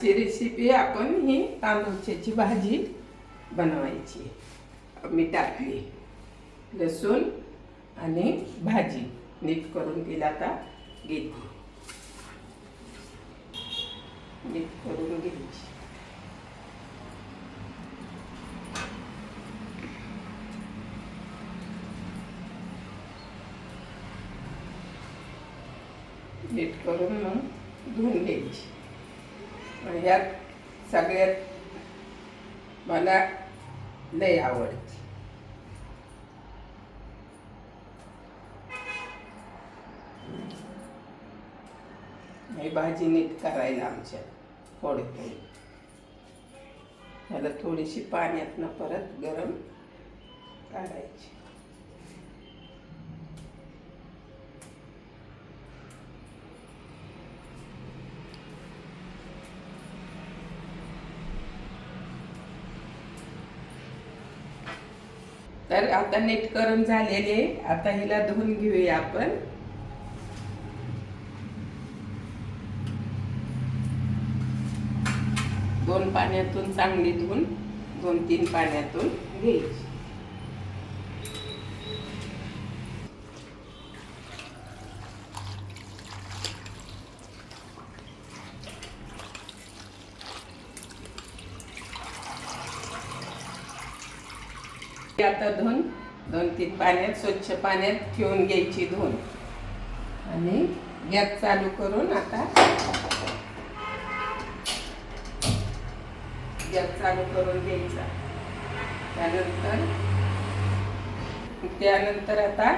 ही recipe आपण ही तांदूळची भाजी बनवायची। मी टाकली लसूण आणि भाजी नीट करून तिला आता घेते, नीट करून घ्यायची। नीट करून मग धुवून घ्यायची। ह्यात सगळ्यात मला लय आवडते ही भाजी नीट करायला आमच्या थोडी ह्याला थोडीशी पाण्यातनं परत गरम काढायची। तर आता नीट करून झालेले, आता हिला धुवून घेऊया आपण। दोन पाण्यातून चांगली धुवून 2-3 पाण्यातून घ्यायची। आता धुवून 2-3 पाण्यात स्वच्छ पाण्यात ठेवून घ्यायची धुवून, आणि गॅस चालू करून आता गॅस चालू करून घ्यायचा। त्यानंतर आता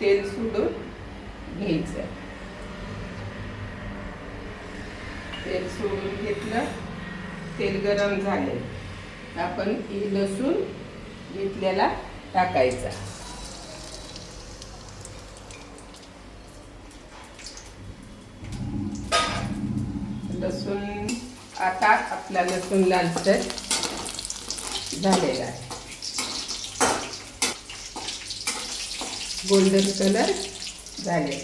तेल सोडून घ्यायचं। तेल सोडून घेतलं, तेल गरम झाले, आपण ही लसूण घेतलेला टाकायचा। लसूण आता आपला लसूण लालसर झालेला आहे, गोल्डन कलर झाले।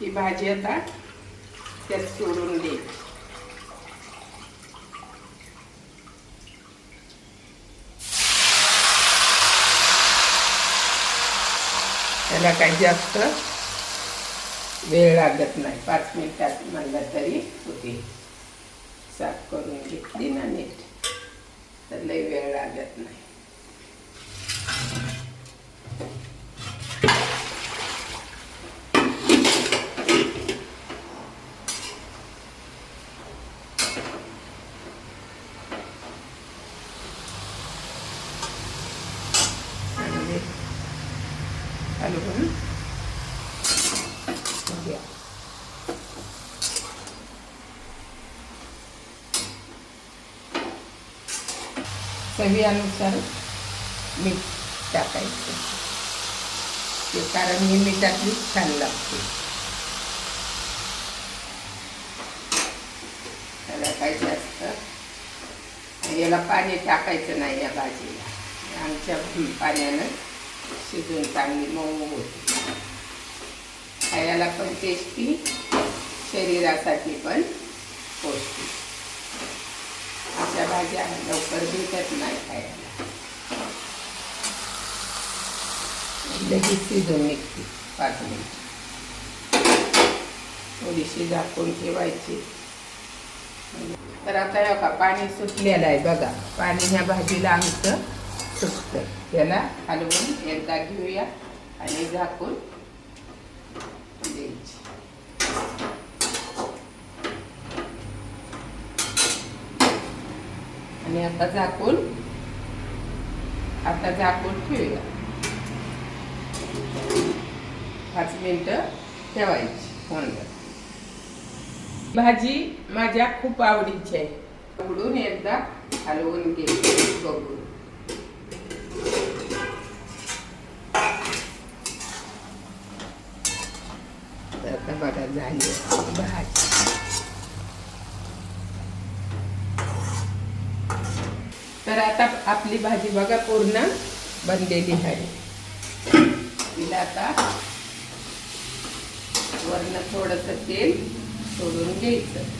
ही भाजी आता त्यात सोडून द्यायची। त्याला काही जास्त वेळ लागत नाही, 5 मिनिटात म्हणलं तरी होते। साफ करून घेतली ना नीट, तर लई वेळ लागत नाही। हलवून घ्या। चवीनुसार मीठ टाकायचं, कारण ही मिठातली छान लागते। त्याला काही जास्त याला पाणी टाकायचं नाही या भाजीला, आमच्या पाण्यानं शिजून चांगली मऊ होते। खायला पण टेस्टी, शरीरासाठी पण पौष्टिक। अशा भाज्या लवकर भेटत नाही खायला, लगेच शिजून निघते 5 मिनिट। थोडीशी झाकून ठेवायची। तर आता बघा पाणी सुटलेलं आहे, बघा पाणी ह्या भाजीला आमचं सुटतं। त्याला हलवून एकदा घेऊया आणि झाकून द्यायची। आणि आता झाकून ठेवूया, 5 मिनिटं ठेवायची। भाजी माझ्या खूप आवडीची आहे, उघडून एकदा हलवून घ्यायची बघून। आता बघा झाली भाजी। तर आता आपली भाजी बघा पूर्ण बनलेली आहे। तिला आता वरनं थोडंसं तेल सोडून घ्यायचं.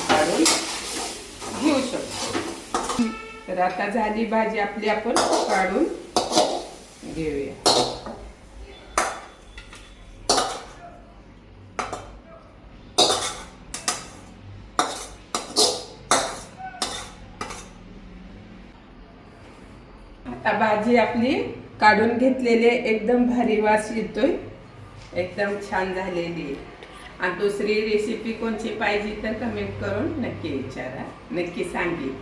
काढून घेऊ शकतो. तर आता झाली भाजी आपली, आपण काढून घेऊया. आता भाजी आपली काढून घेतलेली, एकदम भारी वास येतोय, एकदम छान झालेली. आणि दुसरी रेसिपी कोणची पाहिजे तर कमेंट करून नक्की विचारा, नक्की सांगेन.